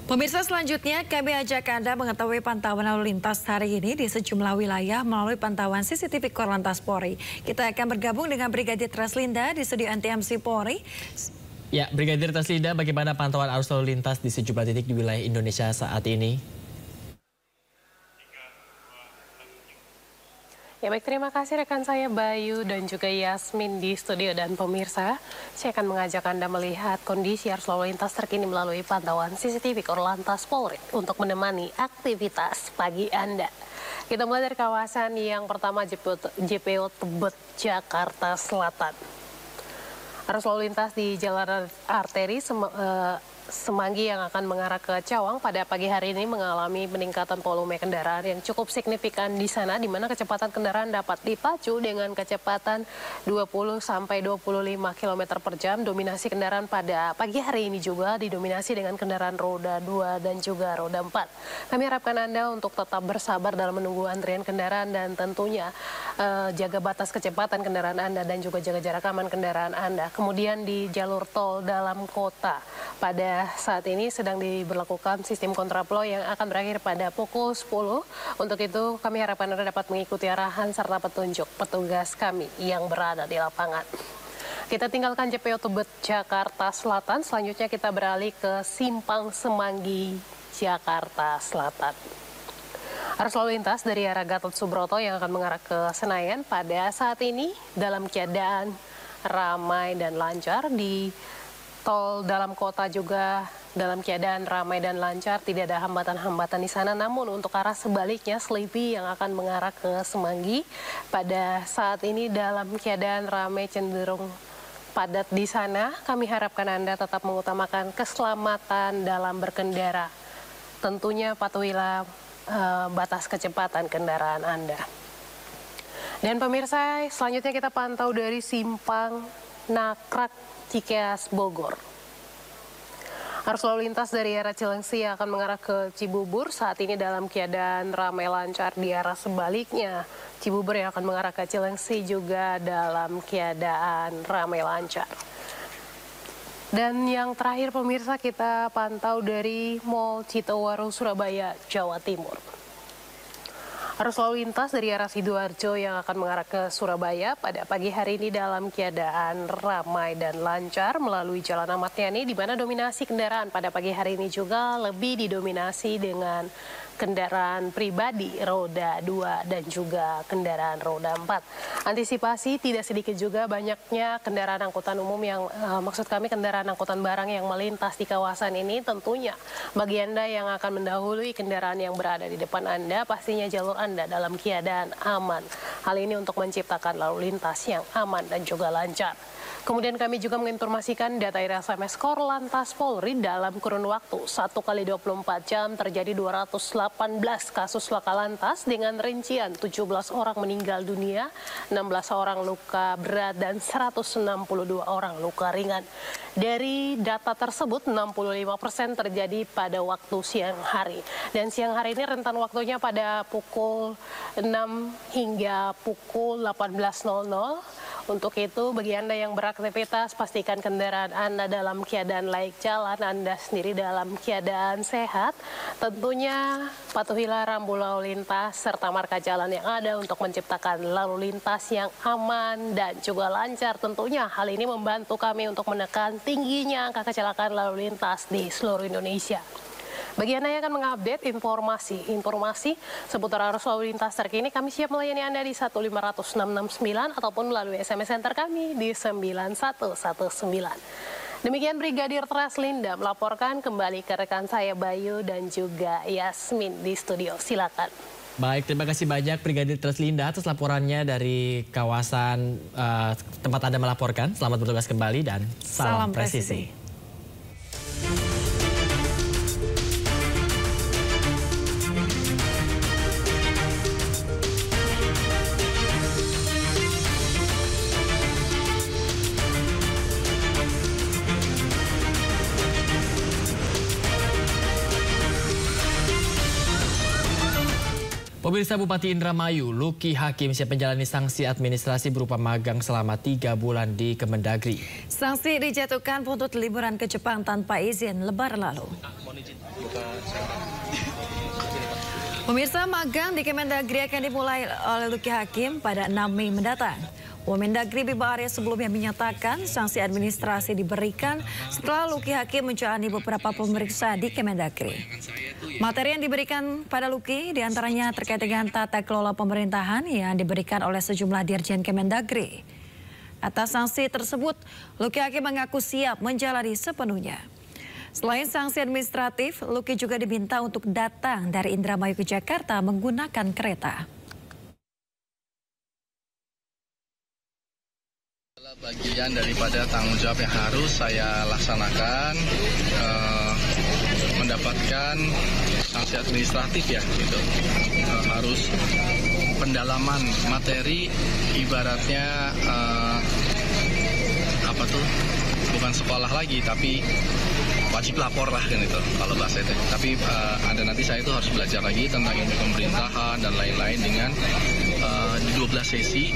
Pemirsa, selanjutnya kami ajak Anda mengetahui pantauan lalu lintas hari ini di sejumlah wilayah melalui pantauan CCTV Korlantas Polri. Kita akan bergabung dengan Brigadir Treslinda di studio NTMC Polri. Ya, Brigadir Treslinda, bagaimana pantauan arus lalu lintas di sejumlah titik di wilayah Indonesia saat ini? Ya baik, terima kasih rekan saya Bayu dan juga Yasmin di studio dan pemirsa. Saya akan mengajak Anda melihat kondisi arus lalu lintas terkini melalui pantauan CCTV Korlantas Polri untuk menemani aktivitas pagi Anda. Kita mulai dari kawasan yang pertama JPO Tebet, Jakarta Selatan. Arus lalu lintas di jalan arteri Semanggi yang akan mengarah ke Cawang pada pagi hari ini mengalami peningkatan volume kendaraan yang cukup signifikan di sana, di mana kecepatan kendaraan dapat dipacu dengan kecepatan 20 sampai 25 km per jam. Dominasi kendaraan pada pagi hari ini juga didominasi dengan kendaraan roda 2 dan juga roda 4. Kami harapkan Anda untuk tetap bersabar dalam menunggu antrian kendaraan dan tentunya jaga batas kecepatan kendaraan Anda dan juga jaga jarak aman kendaraan Anda. Kemudian di jalur tol dalam kota pada saat ini sedang diberlakukan sistem kontraflow yang akan berakhir pada pukul 10. Untuk itu kami harapkan Anda dapat mengikuti arahan serta petunjuk petugas kami yang berada di lapangan. Kita tinggalkan JPO Tebet, Jakarta Selatan. Selanjutnya kita beralih ke Simpang Semanggi, Jakarta Selatan. Arus lalu lintas dari arah Gatot Subroto yang akan mengarah ke Senayan pada saat ini dalam keadaan ramai dan lancar. Di tol dalam kota juga dalam keadaan ramai dan lancar, tidak ada hambatan-hambatan di sana. Namun untuk arah sebaliknya, Selipi yang akan mengarah ke Semanggi pada saat ini dalam keadaan ramai cenderung padat di sana. Kami harapkan Anda tetap mengutamakan keselamatan dalam berkendara. Tentunya patuhilah batas kecepatan kendaraan Anda. Dan pemirsa, selanjutnya kita pantau dari Simpang Nakrak, Cikeas, Bogor. Arus lalu lintas dari arah Cilengsi akan mengarah ke Cibubur saat ini dalam keadaan ramai lancar. Di arah sebaliknya, Cibubur yang akan mengarah ke Cilengsi juga dalam keadaan ramai lancar. Dan yang terakhir pemirsa, kita pantau dari Mall Citowaru, Surabaya, Jawa Timur. Arus lalu lintas dari arah Sidoarjo yang akan mengarah ke Surabaya pada pagi hari ini dalam keadaan ramai dan lancar melalui Jalan Ahmad Yani, di mana dominasi kendaraan pada pagi hari ini juga lebih didominasi dengan kendaraan pribadi roda 2 dan juga kendaraan roda 4. Antisipasi tidak sedikit juga banyaknya kendaraan angkutan umum yang maksud kami kendaraan angkutan barang yang melintas di kawasan ini. Tentunya bagi Anda yang akan mendahului kendaraan yang berada di depan Anda, pastinya jalur Anda dalam keadaan aman. Hal ini untuk menciptakan lalu lintas yang aman dan juga lancar. Kemudian kami juga menginformasikan data SMS Korlantas Polri dalam kurun waktu 1 kali 24 jam terjadi 218 kasus laka lantas dengan rincian 17 orang meninggal dunia, 16 orang luka berat dan 162 orang luka ringan. Dari data tersebut 65% terjadi pada waktu siang hari. Dan siang hari ini rentan waktunya pada pukul 6 hingga pukul 18.00. Untuk itu, bagi Anda yang beraktivitas, pastikan kendaraan Anda dalam keadaan layak jalan, Anda sendiri dalam keadaan sehat. Tentunya patuhilah rambu lalu lintas serta marka jalan yang ada untuk menciptakan lalu lintas yang aman dan juga lancar. Tentunya hal ini membantu kami untuk menekan tingginya angka kecelakaan lalu lintas di seluruh Indonesia. Bagi Anda yang akan mengupdate informasi seputar arus lalu lintas terkini, kami siap melayani Anda di 15669 ataupun melalui SMS center kami di 9119. Demikian Brigadir Treslinda melaporkan, kembali ke rekan saya Bayu dan juga Yasmin di studio. Silakan. Baik, terima kasih banyak Brigadir Treslinda atas laporannya dari kawasan tempat Anda melaporkan. Selamat bertugas kembali dan salam presisi. Pemirsa, Bupati Indramayu, Luki Hakim siap menjalani sanksi administrasi berupa magang selama 3 bulan di Kemendagri. Sanksi dijatuhkan untuk liburan ke Jepang tanpa izin Lebaran lalu. Pemirsa, magang di Kemendagri akan dimulai oleh Luki Hakim pada 6 Mei mendatang. Wamendagri Bima Arya sebelumnya menyatakan sanksi administrasi diberikan setelah Luki Hakim menjalani beberapa pemeriksaan di Kemendagri. Materi yang diberikan pada Luki diantaranya terkait dengan tata kelola pemerintahan yang diberikan oleh sejumlah dirjen Kemendagri. Atas sanksi tersebut, Luki Hakim mengaku siap menjalani sepenuhnya. Selain sanksi administratif, Luki juga diminta untuk datang dari Indramayu ke Jakarta menggunakan kereta. Bagian daripada tanggung jawab yang harus saya laksanakan, mendapatkan sanksi administratif ya, gitu. Harus pendalaman materi, ibaratnya bukan sekolah lagi, tapi wajib lapor lah kan itu kalau bahasa itu. Tapi ada nanti saya itu harus belajar lagi tentang ilmu pemerintahan dan lain-lain dengan 12 sesi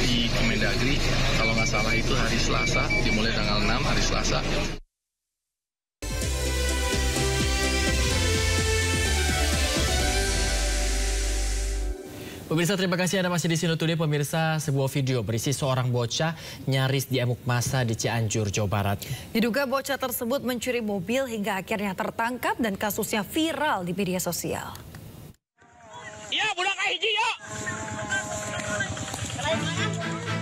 di Kemendagri. Kalau nggak salah itu hari Selasa, dimulai tanggal 6 hari Selasa. Pemirsa, terima kasih Anda masih di sini. Today, pemirsa, sebuah video berisi seorang bocah nyaris diamuk massa di Cianjur, Jawa Barat. Diduga bocah tersebut mencuri mobil hingga akhirnya tertangkap dan kasusnya viral di media sosial. Ya, budak hiji yuk.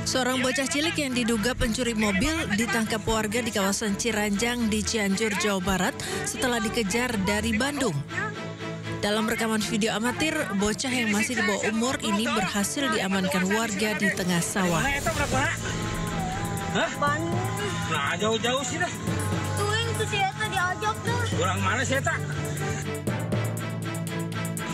Seorang bocah cilik yang diduga pencuri mobil ditangkap warga di kawasan Ciranjang di Cianjur, Jawa Barat setelah dikejar dari Bandung. Dalam rekaman video amatir, bocah yang masih di bawah umur ini berhasil diamankan warga di tengah sawah. Hah? Nah, jauh-jauh sih dah. Tuing tuh si Eta diajak dah. Orang mana si Eta?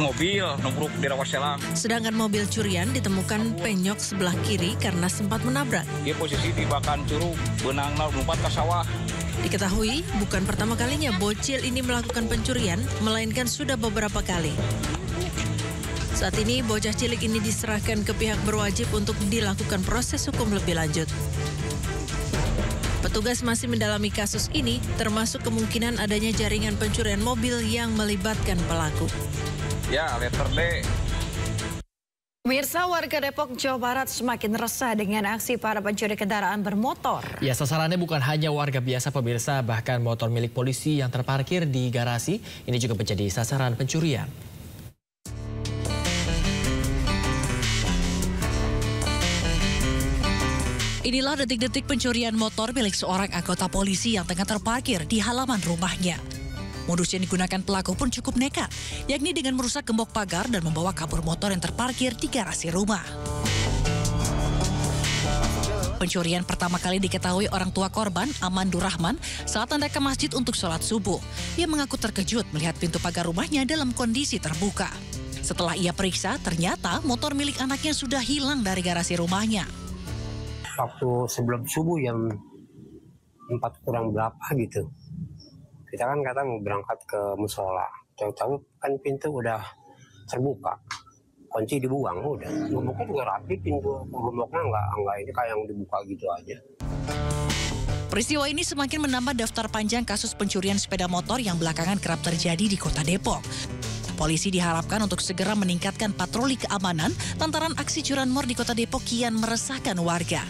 Mobil nomor di Rawaselang. Sedangkan mobil curian ditemukan penyok sebelah kiri karena sempat menabrak. Dia posisi di bakan curug, benang lompat ke sawah. Diketahui bukan pertama kalinya bocil ini melakukan pencurian, melainkan sudah beberapa kali. Saat ini bocah cilik ini diserahkan ke pihak berwajib untuk dilakukan proses hukum lebih lanjut. Petugas masih mendalami kasus ini, termasuk kemungkinan adanya jaringan pencurian mobil yang melibatkan pelaku. Ya, letter D. Pemirsa, warga Depok, Jawa Barat semakin resah dengan aksi para pencuri kendaraan bermotor. Ya, sasarannya bukan hanya warga biasa, pemirsa, bahkan motor milik polisi yang terparkir di garasi ini juga menjadi sasaran pencurian. Inilah detik-detik pencurian motor milik seorang anggota polisi yang tengah terparkir di halaman rumahnya. Modus yang digunakan pelaku pun cukup nekat, yakni dengan merusak gembok pagar dan membawa kabur motor yang terparkir di garasi rumah. Pencurian pertama kali diketahui orang tua korban, Amandur Rahman, saat hendak ke masjid untuk sholat subuh. Ia mengaku terkejut melihat pintu pagar rumahnya dalam kondisi terbuka. Setelah ia periksa, ternyata motor milik anaknya sudah hilang dari garasi rumahnya. Waktu sebelum subuh jam 4 kurang berapa gitu. Kita kan kata mau berangkat ke musola, tahu-tahu kan pintu udah terbuka, kunci dibuang udah. Gemboknya juga rapi, pintu gemboknya nggak ini kayak yang dibuka gitu aja. Peristiwa ini semakin menambah daftar panjang kasus pencurian sepeda motor yang belakangan kerap terjadi di Kota Depok. Polisi diharapkan untuk segera meningkatkan patroli keamanan lantaran aksi curanmor di Kota Depok kian meresahkan warga.